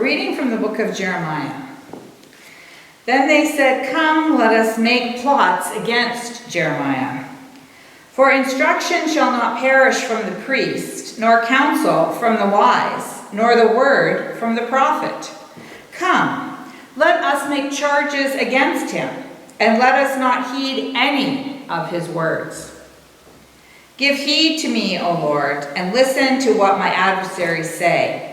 A reading from the book of Jeremiah. Then they said, "Come, let us make plots against Jeremiah. For instruction shall not perish from the priest, nor counsel from the wise, nor the word from the prophet. Come, let us make charges against him, and let us not heed any of his words. Give heed to me, O Lord, and listen to what my adversaries say.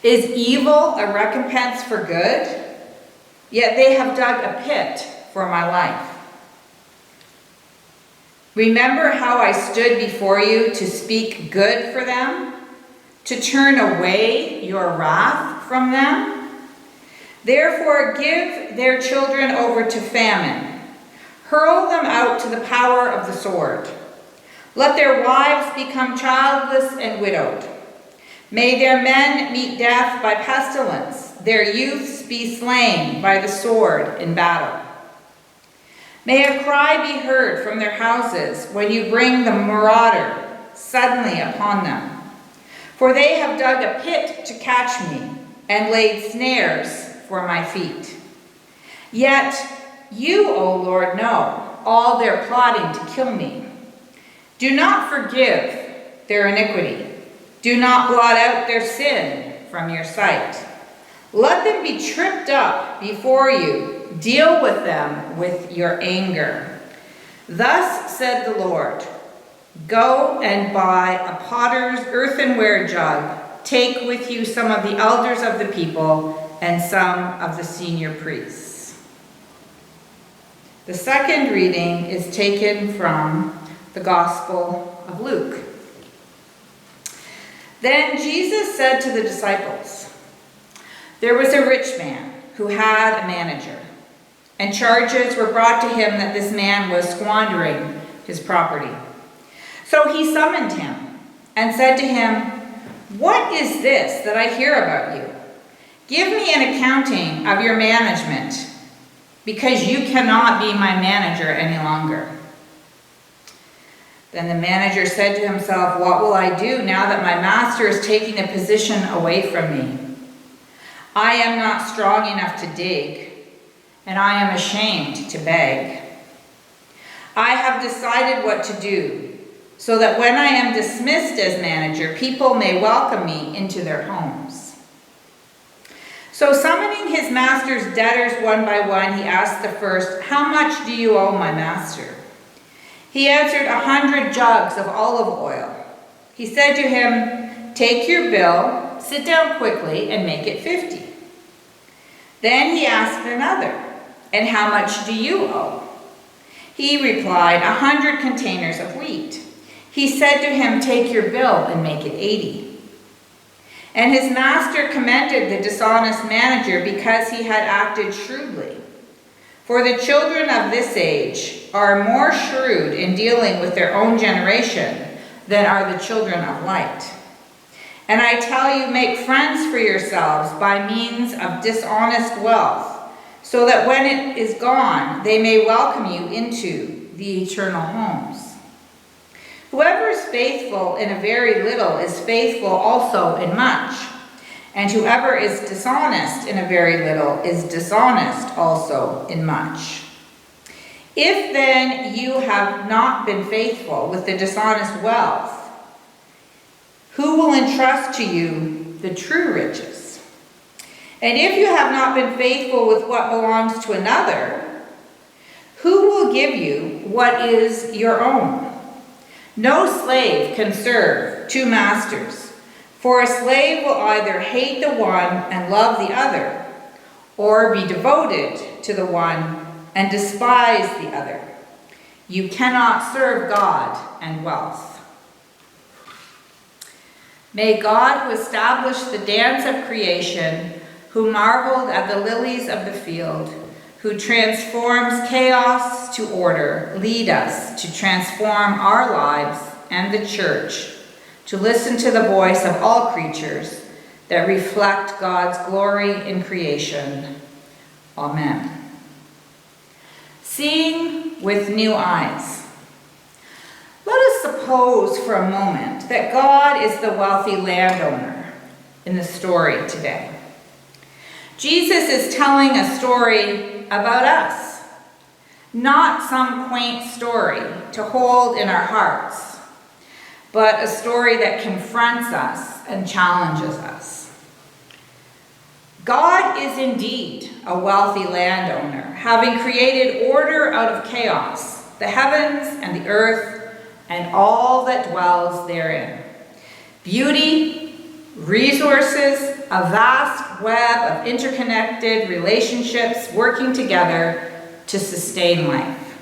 Is evil a recompense for good? Yet they have dug a pit for my life. Remember how I stood before you to speak good for them, to turn away your wrath from them? Therefore give their children over to famine, hurl them out to the power of the sword. Let their wives become childless and widowed. May their men meet death by pestilence, their youths be slain by the sword in battle. May a cry be heard from their houses when you bring the marauder suddenly upon them. For they have dug a pit to catch me and laid snares for my feet. Yet you, O Lord, know all their plotting to kill me. Do not forgive their iniquity. Do not blot out their sin from your sight. Let them be tripped up before you. Deal with them with your anger. Thus said the Lord, go and buy a potter's earthenware jug. Take with you some of the elders of the people and some of the senior priests. The second reading is taken from the Gospel of Luke. Then Jesus said to the disciples, there was a rich man who had a manager, and charges were brought to him that this man was squandering his property. So he summoned him and said to him, what is this that I hear about you? Give me an accounting of your management, because you cannot be my manager any longer. Then the manager said to himself, what will I do now that my master is taking a position away from me? I am not strong enough to dig, and I am ashamed to beg. I have decided what to do, so that when I am dismissed as manager, people may welcome me into their homes. So summoning his master's debtors one by one, he asked the first, how much do you owe my master? He answered, 100 jugs of olive oil. He said to him, take your bill, sit down quickly, and make it 50. Then he asked another, and how much do you owe? He replied, 100 containers of wheat. He said to him, take your bill and make it 80. And his master commended the dishonest manager because he had acted shrewdly. For the children of this age are more shrewd in dealing with their own generation than are the children of light. And I tell you, make friends for yourselves by means of dishonest wealth, so that when it is gone, they may welcome you into the eternal homes. Whoever is faithful in a very little is faithful also in much, and whoever is dishonest in a very little is dishonest also in much. If then you have not been faithful with the dishonest wealth, who will entrust to you the true riches? And if you have not been faithful with what belongs to another, who will give you what is your own? No slave can serve two masters, for a slave will either hate the one and love the other, or be devoted to the one and despise the other. You cannot serve God and wealth. May God, who established the dance of creation, who marveled at the lilies of the field, who transforms chaos to order, lead us to transform our lives and the church, to listen to the voice of all creatures that reflect God's glory in creation. Amen. Seeing with new eyes. Let us suppose for a moment that God is the wealthy landowner in the story today. Jesus is telling a story about us, not some quaint story to hold in our hearts, but a story that confronts us and challenges us. God is indeed a wealthy landowner, having created order out of chaos, the heavens and the earth, and all that dwells therein. Beauty, resources, a vast web of interconnected relationships working together to sustain life.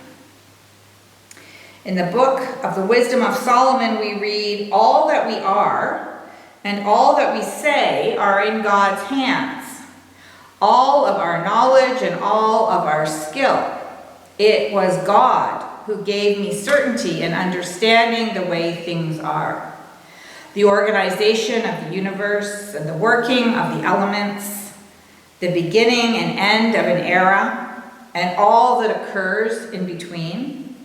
In the book of the Wisdom of Solomon, we read, "All that we are and all that we say are in God's hands. All of our knowledge and all of our skill. It was God who gave me certainty in understanding the way things are. The organization of the universe and the working of the elements, the beginning and end of an era, and all that occurs in between,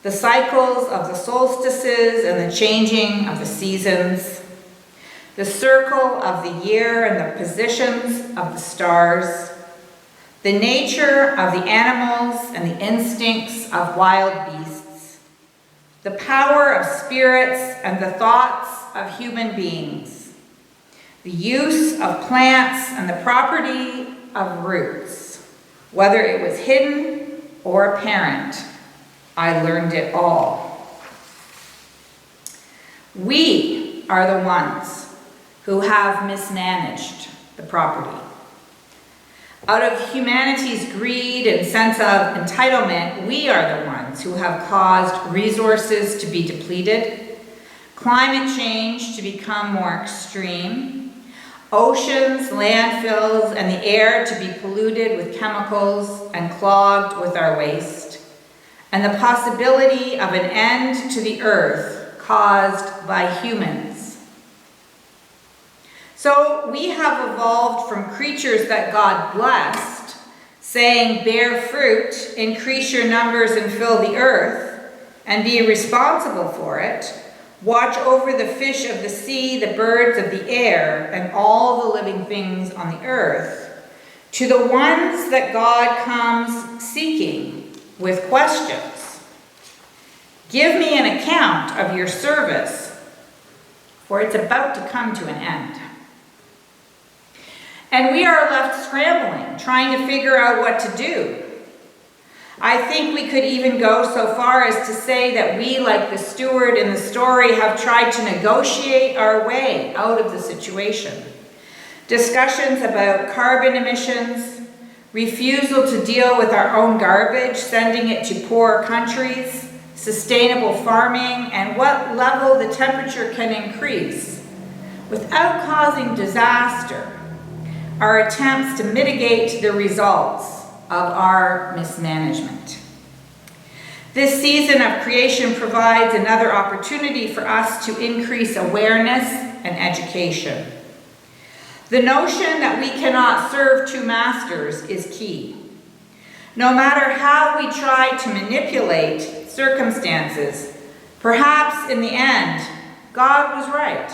the cycles of the solstices and the changing of the seasons, the circle of the year and the positions of the stars, the nature of the animals and the instincts of wild beasts, the power of spirits and the thoughts of human beings, the use of plants and the property of roots, whether it was hidden or apparent, I learned it all." We are the ones who have mismanaged the property. Out of humanity's greed and sense of entitlement, we are the ones who have caused resources to be depleted, climate change to become more extreme, oceans, landfills, and the air to be polluted with chemicals and clogged with our waste, and the possibility of an end to the earth caused by humans. So we have evolved from creatures that God blessed, saying, "Bear fruit, increase your numbers and fill the earth, and be responsible for it. Watch over the fish of the sea, the birds of the air, and all the living things on the earth," to the ones that God comes seeking with questions. "Give me an account of your service, for it's about to come to an end." And we are left scrambling, trying to figure out what to do. I think we could even go so far as to say that we, like the steward in the story, have tried to negotiate our way out of the situation. Discussions about carbon emissions, refusal to deal with our own garbage, sending it to poorer countries, sustainable farming, and what level the temperature can increase without causing disaster, are attempts to mitigate the results of our mismanagement. This season of creation provides another opportunity for us to increase awareness and education. The notion that we cannot serve two masters is key. No matter how we try to manipulate circumstances, perhaps in the end, God was right.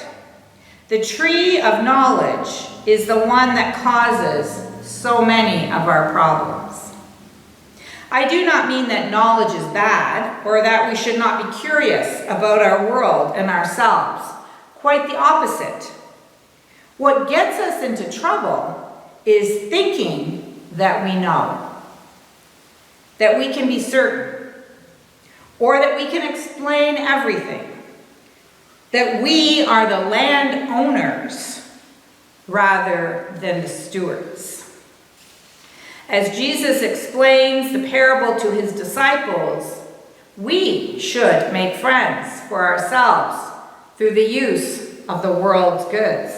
The tree of knowledge is the one that causes so many of our problems. I do not mean that knowledge is bad or that we should not be curious about our world and ourselves. Quite the opposite. What gets us into trouble is thinking that we know, that we can be certain, or that we can explain everything, that we are the landowners rather than the stewards. As Jesus explains the parable to his disciples, we should make friends for ourselves through the use of the world's goods.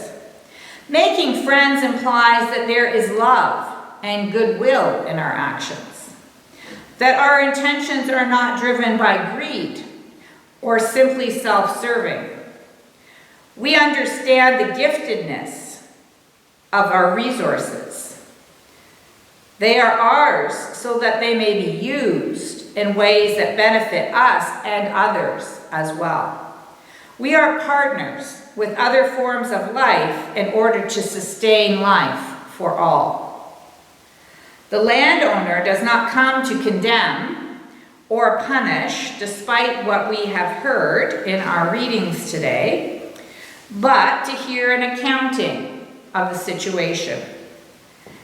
Making friends implies that there is love and goodwill in our actions, that our intentions are not driven by greed or simply self-serving. We understand the giftedness of our resources. They are ours so that they may be used in ways that benefit us and others as well. We are partners with other forms of life in order to sustain life for all. The landowner does not come to condemn or punish, despite what we have heard in our readings today, but to hear an accounting of the situation.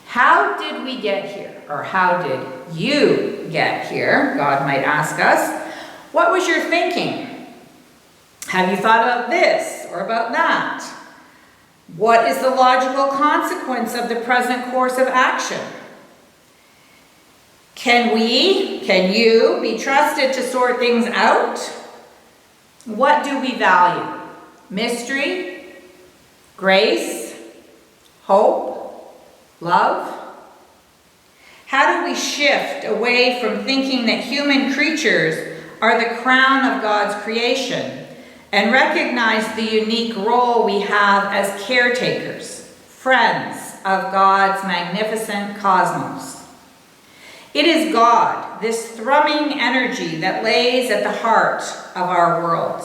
How did we get here? Or how did you get here? God might ask us. What was your thinking? Have you thought about this or about that? What is the logical consequence of the present course of action? Can you be trusted to sort things out? What do we value? Mystery, grace, hope, love? How do we shift away from thinking that human creatures are the crown of God's creation and recognize the unique role we have as caretakers, friends of God's magnificent cosmos? It is God, this thrumming energy that lays at the heart of our world,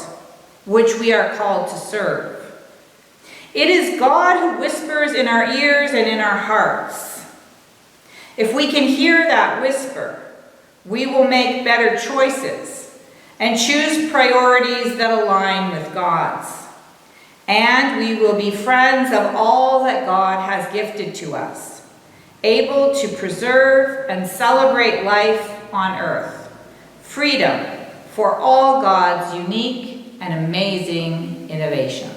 which we are called to serve. It is God who whispers in our ears and in our hearts. If we can hear that whisper, we will make better choices and choose priorities that align with God's. And we will be friends of all that God has gifted to us, able to preserve and celebrate life on earth, freedom for all God's unique and amazing innovations.